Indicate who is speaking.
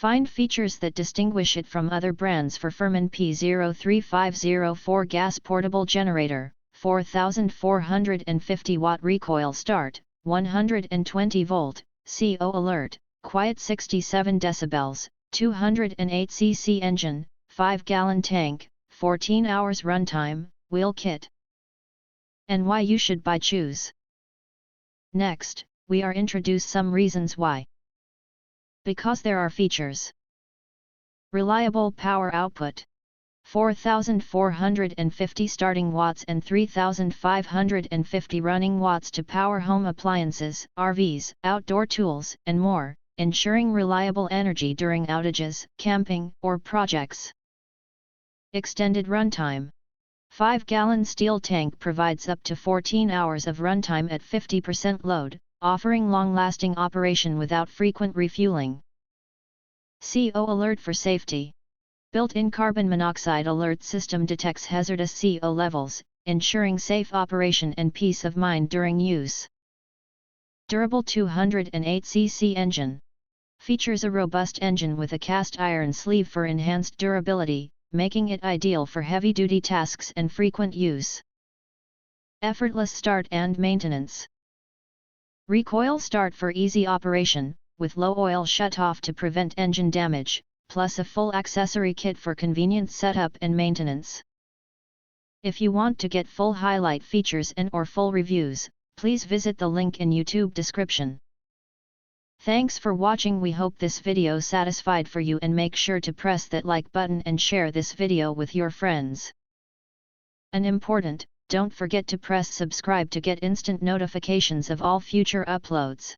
Speaker 1: Find features that distinguish it from other brands for FIRMAN P03504 gas portable generator, 4450 watt recoil start, 120 volt, CO alert, quiet 67 decibels, 208 cc engine, 5-gallon tank, 14 hours runtime, wheel kit. And why you should buy choose. Next, we are introduce some reasons why. Because there are features. Reliable power output. 4,450 starting watts and 3,550 running watts to power home appliances, RVs, outdoor tools, and more, ensuring reliable energy during outages, camping, or projects. Extended runtime. 5-gallon steel tank provides up to 14 hours of runtime at 50% load, offering long-lasting operation without frequent refueling. CO alert for safety. Built-in carbon monoxide alert system detects hazardous CO levels, ensuring safe operation and peace of mind during use. Durable 208 cc engine. Features a robust engine with a cast iron sleeve for enhanced durability, making it ideal for heavy-duty tasks and frequent use. Effortless start and maintenance. Recoil start for easy operation, with low oil shutoff to prevent engine damage, plus a full accessory kit for convenient setup and maintenance. If you want to get full highlight features and/or full reviews, please visit the link in YouTube description. Thanks for watching. We hope this video satisfied for you, and make sure to press that like button and share this video with your friends. And important, don't forget to press subscribe to get instant notifications of all future uploads.